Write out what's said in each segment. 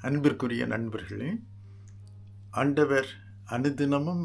அன்பிற்குரிய நண்பர்களே, ஆண்டவர் அனுதினமும்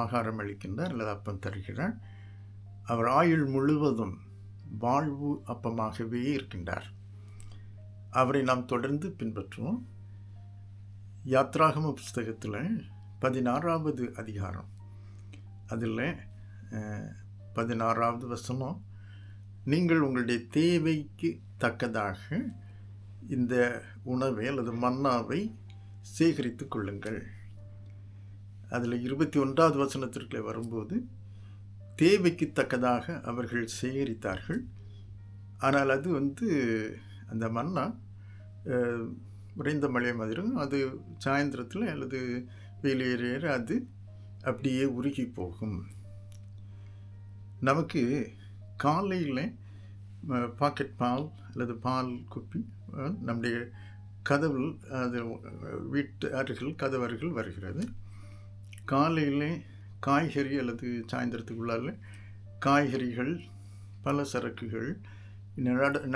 ஆகாரம் அளிக்கின்றார் அல்லது அப்பம் தருகிறார். அவர் ஆயுள் முழுவதும் வாழ்வு அப்பமாகவே இருக்கின்றார். அவரை நாம் தொடர்ந்து பின்பற்றுவோம். யாத்ராகம புஸ்தகத்தில் 16வது அதிகாரம், அதில் 16வது வசனம், நீங்கள் உங்களுடைய தேவைக்கு தக்கதாக இந்த உணவை அல்லது மன்னாவை சேகரித்து கொள்ளுங்கள். அதில் 21வது வசனத்திற்கு வரும்போது தேவைக்கு தக்கதாக அவர்கள் சேகரித்தார்கள். ஆனால் அது அந்த மன்னா உறைந்த மழை மாதிரி, அது சாயந்தரத்தில் அல்லது வெயிலேற அது அப்படியே உருகி போகும். நமக்கு காலையில் பாக்கெட் பால் அல்லது பால் குப்பி நம்முடைய கதவில், அது வீட்டு அருகில் கதவருகில் வருகிறது. காலையில் காய்கறி அல்லது சாயந்தரத்துக்குள்ளால் காய்கறிகள், பல சரக்குகள்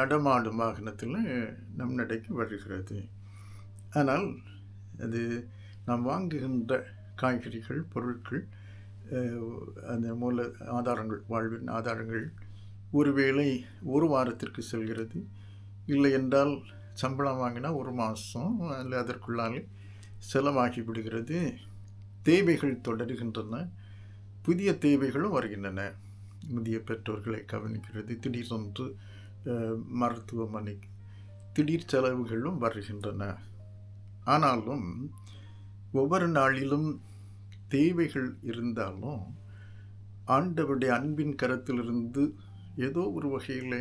நடமாடும் வாகனத்தில் நம் நடைக்கு வருகிறது. ஆனால் அது நாம் வாங்குகின்ற காய்கறிகள், பொருட்கள், அந்த மூல ஆதாரங்கள், வாழ்வின் ஆதாரங்கள் ஒருவேளை ஒரு வாரத்திற்கு செல்கிறது. இல்லை என்றால் சம்பளம் வாங்கினா ஒரு மாதம் அல்ல அதற்குள்ளாலே செலவாகி விடுகிறது. தேவைகள் தொடருகின்றன, புதிய தேவைகளும் வருகின்றன. முதிய பெற்றோர்களை கவனிக்கிறது, திடீரென்று மருத்துவமனைக்கு திடீர் செலவுகளும் வருகின்றன. ஆனாலும் ஒவ்வொரு நாளிலும் தேவைகள் இருந்தாலும் ஆண்டவருடைய அன்பின் கரத்திலிருந்து ஏதோ ஒரு வகையில்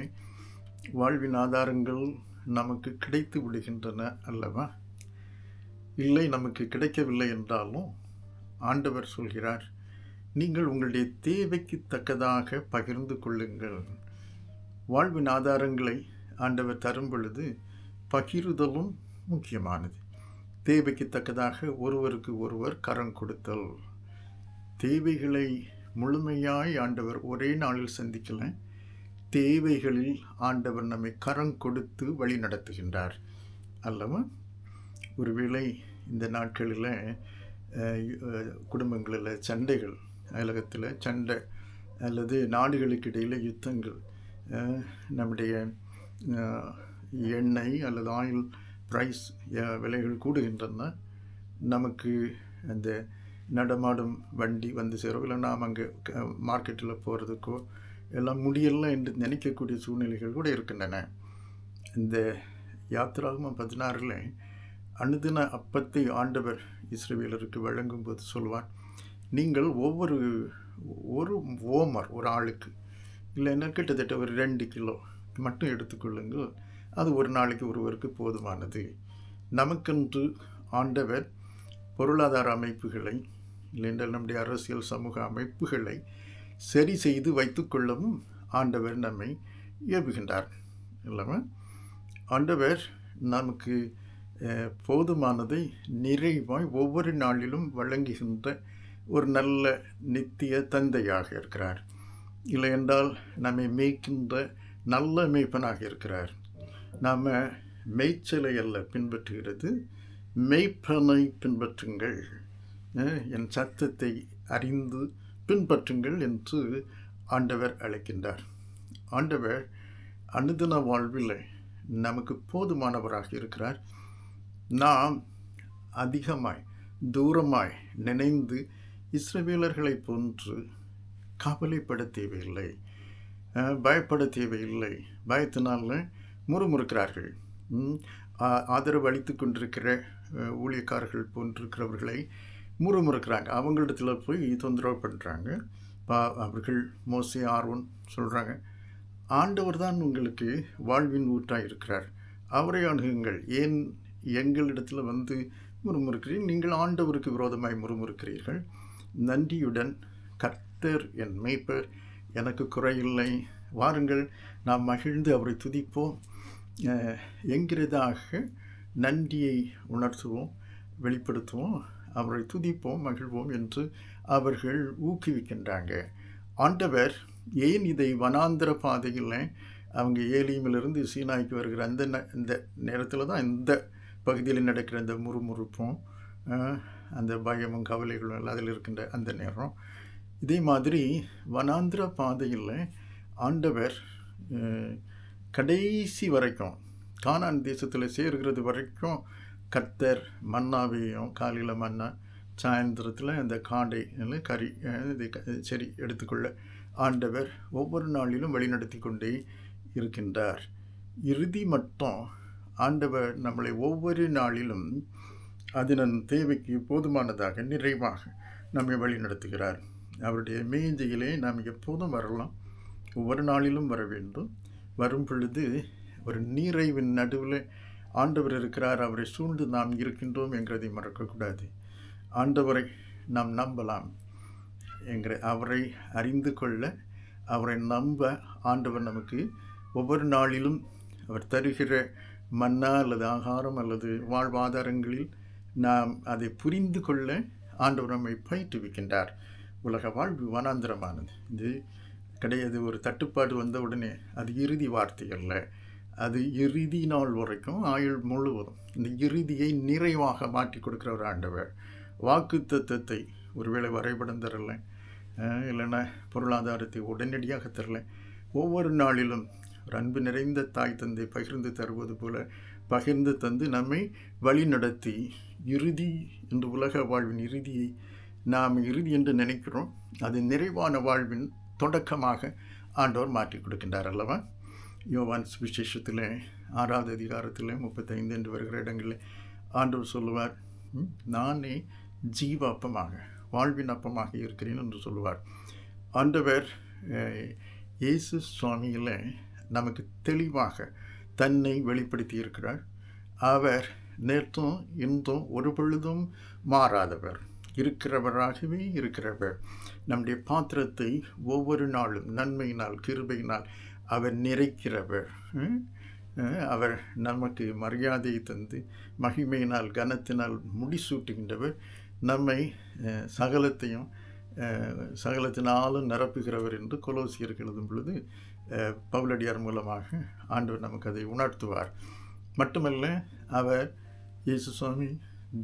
வாழ்வின் ஆதாரங்கள் நமக்கு கிடைத்து விடுகின்றன அல்லவா? இல்லை, நமக்கு கிடைக்கவில்லை என்றாலும் ஆண்டவர் சொல்கிறார், நீங்கள் உங்களுடைய தேவைக்கு தக்கதாக பகிர்ந்து கொள்ளுங்கள். வாழ்வின் ஆதாரங்களை ஆண்டவர் தரும் பொழுது பகிர்தலும் முக்கியமானது. தேவைக்கு தக்கதாக ஒருவருக்கு ஒருவர் கரம் கொடுத்தல். தேவைகளை முழுமையாய் ஆண்டவர் ஒரே நாளில் சந்திக்கல, தேவைகளில் ஆண்டவர் நம்மை கரம் கொடுத்து வழி நடத்துகின்றார் அல்லவா? ஒருவேளை இந்த நாட்களில் குடும்பங்களில் சண்டைகள், அயலகத்தில் சண்டை அல்லது நாடுகளுக்கு இடையில் யுத்தங்கள், நம்முடைய எண்ணெய் அல்லது ஆயில் ப்ரைஸ் விலைகள் கூடுகின்றன. நமக்கு அந்த நடமாடும் வண்டி வந்து சேரும், இல்லை நாம் அங்கே மார்க்கெட்டில் போகிறதுக்கோ எல்லாம் முடியலை என்று நினைக்கக்கூடிய சூழ்நிலைகள் கூட இருக்கின்றன. இந்த யாத்ராகமம் 16ல் அனுதின அப்பத்தை ஆண்டவர் இஸ்ரவேலருக்கு வழங்கும்போது சொல்வார், நீங்கள் ஒரு ஓமர் ஒரு ஆளுக்கு, இல்லைன்னா கிட்டத்தட்ட ஒரு 2 கிலோ மட்டும் எடுத்துக்கொள்ளுங்கள், அது ஒரு நாளைக்கு ஒருவருக்கு போதுமானது. நமக்கென்று ஆண்டவர் பொருளாதார அமைப்புகளை, இல்லைன்றால் நம்முடைய அரசியல் சமூக அமைப்புகளை சரி செய்து வைத்து கொள்ளவும் ஆண்டவர் நம்மை ஏவுகின்றார் இல்லைன்னா? ஆண்டவர் நமக்கு போதுமானதை நிறைவாய் ஒவ்வொரு நாளிலும் வழங்குகின்ற ஒரு நல்ல நித்திய தந்தையாக இருக்கிறார். இல்லை என்றால் நம்மை மேய்க்கின்ற நல்ல மேய்ப்பனாக இருக்கிறார். நாம் மேய்ச்சலை அல்ல பின்பற்றுகிறது, மேய்ப்பனை பின்பற்றுங்கள், என் சத்தத்தை அறிந்து பின்பற்றுங்கள் என்று ஆண்டவர் அழைக்கின்றார். ஆண்டவர் அனுதின வாழ்வில் நமக்கு போதுமானவராக இருக்கிறார். நாம் அதிகமாய் தூரமாய் நினைந்து இஸ்ரவேலர்களை போன்று கவலைப்பட தேவையில்லை, பயப்பட தேவையில்லை. பயத்தினால முறுமுறுக்கிறார்கள். ஆதரவு அளித்து கொண்டிருக்கிற ஊழியக்காரர்கள் போன்றிருக்கிறவர்களை முறுமுறுக்கிறாங்க, அவங்களிடத்தில் போய் தொந்தரவு பண்ணுறாங்க. அவர்கள் மோசே, ஆரோன் சொல்கிறாங்க, ஆண்டவர் தான் உங்களுக்கு வாழ்வின் ஊற்றாக இருக்கிறார், அவரை அணுகுங்கள், ஏன் எங்களிடத்தில் வந்து முறுமுறுக்கிறீர்கள்? நீங்கள் ஆண்டவருக்கு விரோதமாய் முறுமுறுக்கிறீர்கள். நன்றியுடன், கர்த்தர் என் மேய்ப்பர், எனக்கு குறையில்லை, வாருங்கள் நாம் மகிழ்ந்து அவரை துதிப்போம் என்கிறதாக நன்றியை உணர்த்துவோம், வெளிப்படுத்துவோம், அவரை துதிப்போம், மகிழ்வோம் என்று அவர்கள் ஊக்குவிக்கின்றாங்க. ஆண்டவர் ஏன் இதை வனாந்திர பாதையில் அவங்க ஏலியமிலிருந்து சீனாய்க்கு வருகிற அந்த நேரத்தில் தான் இந்த பகுதியில் நடக்கிற அந்த முறுமுறுப்பும் அந்த பயமும் கவலைகளும் எல்லாம் அதில் இருக்கின்ற அந்த நேரம். இதே மாதிரி வனாந்திர பாதையில் ஆண்டவர் கடைசி வரைக்கும் கானான் தேசத்தில் சேர்கிறது வரைக்கும் கர்த்தர் மன்னாவையும் காலையில் மன்னா சாயந்தரத்தில் அந்த காடை கறி சரி எடுத்துக்கொள்ள ஆண்டவர் ஒவ்வொரு நாளிலும் வழிநடத்தி கொண்டே இருக்கின்றார். இறுதி மட்டும் ஆண்டவர் நம்மளை ஒவ்வொரு நாளிலும் அதன் தேவைக்கு போதுமானதாக நிறைவாக நம்மை வழி நடத்துகிறார். அவருடைய மேஜையிலே நாம் எப்போதும் வரலாம், ஒவ்வொரு நாளிலும் வர வேண்டும். வரும் பொழுது ஒரு நிறைவின் நடுவில் ஆண்டவர் இருக்கிறார், அவரை சூழ்ந்து நாம் இருக்கின்றோம் என்கிறதை மறக்கக்கூடாது. ஆண்டவரை நாம் நம்பலாம் என்கிற அவரை அறிந்து கொள்ள, அவரை நம்ப ஆண்டவர் நமக்கு ஒவ்வொரு நாளிலும் அவர் தருகிற மன்னா அல்லது ஆகாரம் அல்லது வாழ்வாதாரங்களில் நாம் அதை புரிந்து கொள்ள ஆண்டவர் நம்மை பயிற்றுவிக்கின்றார். உலக வாழ்வு வனாந்திரமானது. இது கிடையாது, ஒரு தட்டுப்பாடு வந்த உடனே அது இறுதி வார்த்தை அல்ல, அது இறுதி நாள் வரைக்கும் ஆயுள் முழுவதும் இந்த இறுதியை நிறைவாக மாற்றி கொடுக்குற ஒரு ஆண்டவர். வாக்கு தத்தத்தை ஒருவேளை வரைபடம் தரல, இல்லைன்னா பொருளாதாரத்தை உடனடியாக தரல, ஒவ்வொரு நாளிலும் ஒரு அன்பு நிறைந்த தாய் தந்தை பகிர்ந்து தருவது போல பகிர்ந்து தந்து நம்மை வழி நடத்தி இறுதி என்று உலக வாழ்வின் இறுதியை நாம் இறுதி என்று நினைக்கிறோம், அது நிறைவான வாழ்வின் தொடக்கமாக ஆண்டவர் மாற்றி கொடுக்கின்றார் அல்லவா? யோவான் சுவிசேஷத்தில் 6வது அதிகாரத்தில் 35 என்று வருகிற இடங்களில் ஆண்டவர் சொல்லுவார், நானே ஜீவ அப்பமாக வாழ்வின் அப்பமாக இருக்கிறேன் என்று சொல்லுவார். ஆண்டவர் இயேசு சுவாமியில் நமக்கு தெளிவாக தன்னை வெளிப்படுத்தி இருக்கிறார். அவர் நேற்றும் இன்றும் ஒரு பொழுதும் மாறாதவர், இருக்கிறவராகவே இருக்கிறவர். நம்முடைய பாத்திரத்தை ஒவ்வொரு நாளும் நன்மையினால் கிருபையினால் அவர் நிறைக்கிறவர். அவர் நமக்கு மரியாதையை தந்து மகிமையினால் கனத்தினால் முடிசூட்டுகின்றவர். நம்மை சகலத்தினாலும் நிரப்புகிறவர் என்று கொலோசியருக்கு எழுதும் பொழுது பவுலடியார் மூலமாக ஆண்டவர் நமக்கு அதை உணர்த்துவார். மட்டுமல்ல, அவர் இயேசு சுவாமி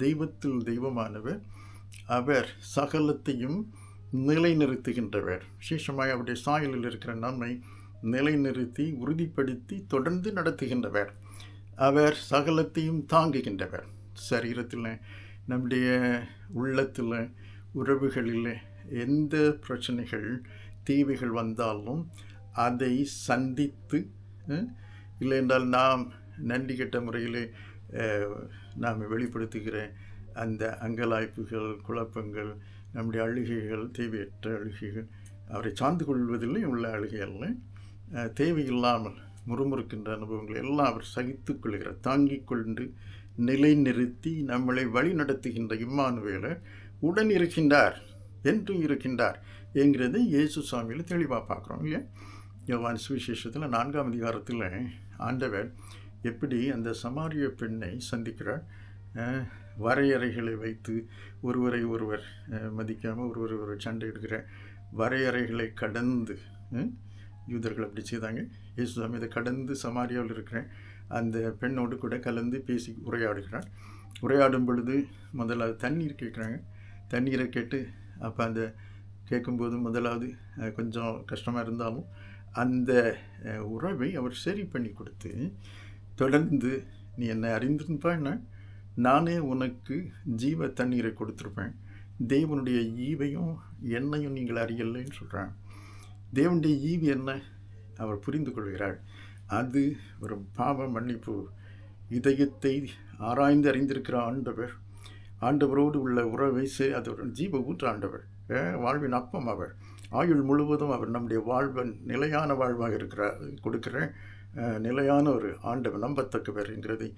தெய்வத்தில் தெய்வமானவர். அவர் சகலத்தையும் நிலைநிறுத்துகின்றவர். விசேஷமாய் அவருடைய சாயலில் இருக்கிற நம்மை நிலைநிறுத்தி உறுதிப்படுத்தி தொடர்ந்து நடத்துகின்றவர். அவர் சகலத்தையும் தாங்குகின்றவர். சரீரத்தில், நம்முடைய உள்ளத்தில், உறவுகளில் எந்த பிரச்சனைகள் தேவைகள் வந்தாலும் அதை சந்தித்து, இல்லை என்றால் நாம் நன்றி கெட்ட முறையிலே நாம் வெளிப்படுத்துகிற அந்த அங்கலாய்ப்புகள், குழப்பங்கள், நம்முடைய அழுகைகள், தேவையற்ற அழுகைகள், அவரை சார்ந்து கொள்வதில்லை உள்ள அழுகையல்ல, தேவையில்லாமல் முறுமுறுக்கின்ற அனுபவங்கள் எல்லாம் அவர் சகித்து கொள்கிறார். தாங்கிக் கொண்டு நிலைநிறுத்தி நம்மளை வழி நடத்துகின்ற இம்மானுவேலர் உடன் இருக்கின்றார், என்றும் இருக்கின்றார் என்கிறதை இயேசு சுவாமியில் தெளிவாக பார்க்குறோம் இல்லையா? யோவான் சுவிசேஷத்தில் 4ஆம் அதிகாரத்தில் ஆண்டவர் எப்படி அந்த சமாரிய பெண்ணை சந்திக்கிறார். வரையறைகளை வைத்து ஒருவரை ஒருவர் மதிக்காமல் ஒருவர் சண்டையிடுகிற வரையறைகளை கடந்து யூதர்கள் அப்படி செய்தாங்க. இயேசு சுவாமி இதை கடந்து சமாரியாவில் இருக்கிற அந்த பெண்ணோடு கூட கலந்து பேசி உரையாடுகிறார். உரையாடும் பொழுது முதலாவது தண்ணீர் கேட்குறாங்க. தண்ணீரை கேட்டு அப்போ அந்த கேட்கும்போது முதலாவது கொஞ்சம் கஷ்டமாக இருந்தாலும் அந்த உறவை அவர் சரி பண்ணி கொடுத்து, தொடர்ந்து நீ என்னை அறிந்திருப்பான்னா நானே உனக்கு ஜீவ தண்ணீரை கொடுத்துருப்பேன், தேவனுடைய ஈவையும் என்னையும் நீங்கள் அறியலைன்னு சொல்கிறான். தேவனுடைய ஈவு என்ன அவர் புரிந்து கொள்கிறார். அது ஒரு பாவ மன்னிப்பு. இதயத்தை ஆராய்ந்து அறிந்திருக்கிற ஆண்டவரோடு உள்ள உறவை அது ஒரு ஜீவ ஊற்று. ஆண்டவர் வாழ்வின் அப்பம். அவர் ஆயுள் முழுவதும் அவர் நம்முடைய வாழ்வன் நிலையான வாழ்வாக கொடுக்கிற நிலையான ஒரு ஆண்டவர், நம்பத்தக்கவர் என்கிறதை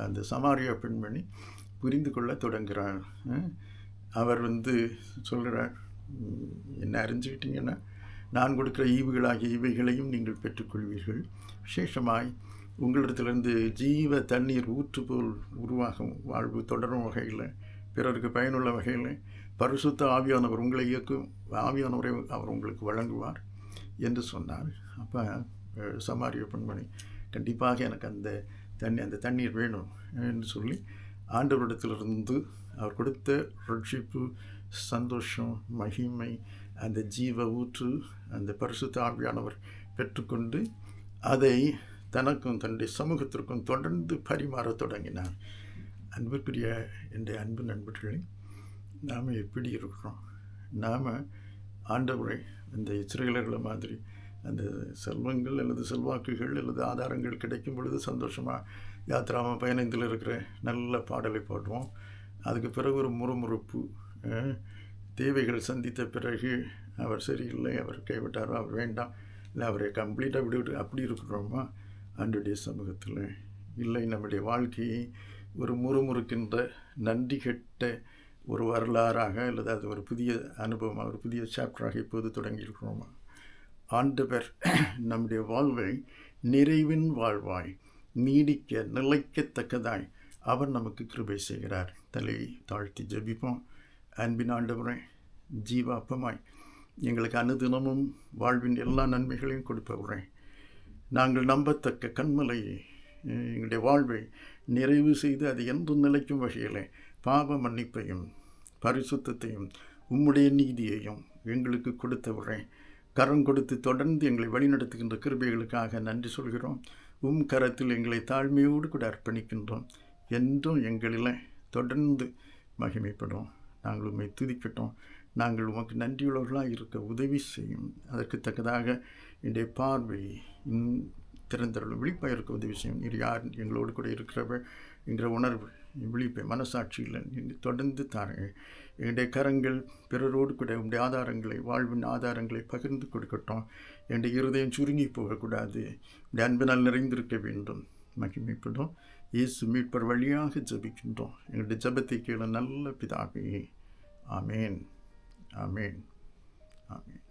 அந்த சமாரியா பெண்மணி புரிந்து கொள்ள தொடங்குகிறார். அவர் சொல்கிறார், என்ன அறிஞ்சுக்கிட்டீங்கன்னா நான் கொடுக்குற ஈவுகளாகிய இவைகளையும் நீங்கள் பெற்றுக்கொள்வீர்கள். விசேஷமாய் உங்களிடத்திலிருந்து ஜீவ தண்ணீர் ஊற்று போல் உருவாகும் வாழ்வு தொடரும் வகையில், பிறருக்கு பயனுள்ள வகையில் பரிசுத்த ஆவியானவர் உங்களை இயக்கும் ஆவியானவரை அவர் உங்களுக்கு வழங்குவார் என்று சொன்னார். அப்போ சமாரிய பெண்மணி, கண்டிப்பாக எனக்கு அந்த அந்த தண்ணீர் வேணும் என்று சொல்லி ஆண்டவரிடத்திலிருந்து அவர் கொடுத்த ரட்சிப்பு, சந்தோஷம், மகிமை, அந்த ஜீவ ஊற்று, அந்த பரிசுத்த ஆவியானவர் பெற்றுக்கொண்டு அதை தனக்கும் தன்னுடைய சமூகத்திற்கும் தொடர்ந்து பரிமாறத் தொடங்கினார். அன்பிற்குரிய என்னுடைய அன்பு நண்பர்களே, நாம் எப்படி இருக்கிறோம்? நாம் ஆண்டவரை இந்த இஸ்ரவேலர்களை மாதிரி அந்த செல்வங்கள் அல்லது செல்வாக்குகள் அல்லது ஆதாரங்கள் கிடைக்கும் பொழுது சந்தோஷமாக யாத்ராம 15 இருக்கிற நல்ல பாடலை பாடுவோம். அதுக்கு பிறகு ஒரு முறுமுறுப்பு, தேவைகள் சந்தித்த பிறகு அவர் சரியில்லை, அவர் கைவிட்டாரோ, அவர் வேண்டாம், இல்லை அவரை கம்ப்ளீட்டாக விட்டு அப்படி இருக்கிறோமா? ஆண்டவருடைய சமூகத்தில் இல்லை. நம்முடைய வாழ்க்கையை ஒரு முறுமுறுக்கின்ற நன்றி கெட்ட ஒரு வரலாறாக அல்லது அது ஒரு புதிய அனுபவமாக, ஒரு புதிய சாப்டராக இப்போது தொடங்கியிருக்கிறோமா? ஆண்டவர் நம்முடைய வாழ்வை நிறைவின் வாழ்வாய் நீடிக்க நிலைக்கத்தக்கதாய் அவர் நமக்கு கிருபை செய்கிறார். தலையை தாழ்த்தி ஜெபிப்போம். அன்பின் ஆண்டவரை, ஜீவாப்பமாய் எங்களுக்கு அனுதினமும் வாழ்வின் எல்லா நன்மைகளையும் கொடுப்பவரே, நாங்கள் நம்பத்தக்க கண்மலையை எங்களுடைய வாழ்வை நிறைவு செய்து அது என்றும் நிலைக்கும் வகையில் பாவ மன்னிப்பையும் பரிசுத்தத்தையும் உம்முடைய நீதியையும் எங்களுக்கு கொடுத்தவரே, கரம் கொடுத்து தொடர்ந்து எங்களை வழிநடத்துகின்ற கிருபைகளுக்காக நன்றி சொல்கிறோம். கரத்தில் எங்களை தாழ்மையோடு கூட அர்ப்பணிக்கின்றோம். என்றும் எங்களில் தொடர்ந்து மகிமைப்படும். நாங்கள் உம்மை துதிக்கட்டும். நாங்கள் உமக்கு நன்றியுள்ளவர்களாக இருக்க உதவி செய்யும். அதற்கு தக்கதாக என்னுடைய பார்வை திறந்தருள் விழிப்பாக இருக்க உதவி செய்யும். நீர் யார் எங்களோடு கூட இருக்கிறவர் என்கிற உணர்வு விழிப்பை மனசாட்சியில் தொடர்ந்து தாருங்க. என்னுடைய கரங்கள் பிறரோடு கூட உங்களுடைய ஆதாரங்களை, வாழ்வின் ஆதாரங்களை பகிர்ந்து கொடுக்கட்டும். என்னுடைய இருதயம் சுருங்கி போகக்கூடாது. உடைய அன்பினால் நிறைந்திருக்க வேண்டும். மகிமைப்படும். இயேசு மீட்பர் வழியாக ஜபிக்கின்றோம். எங்களுடைய ஜபத்தை கேள நல்ல பிதாவே. ஆமேன், ஆமேன், ஆமேன்.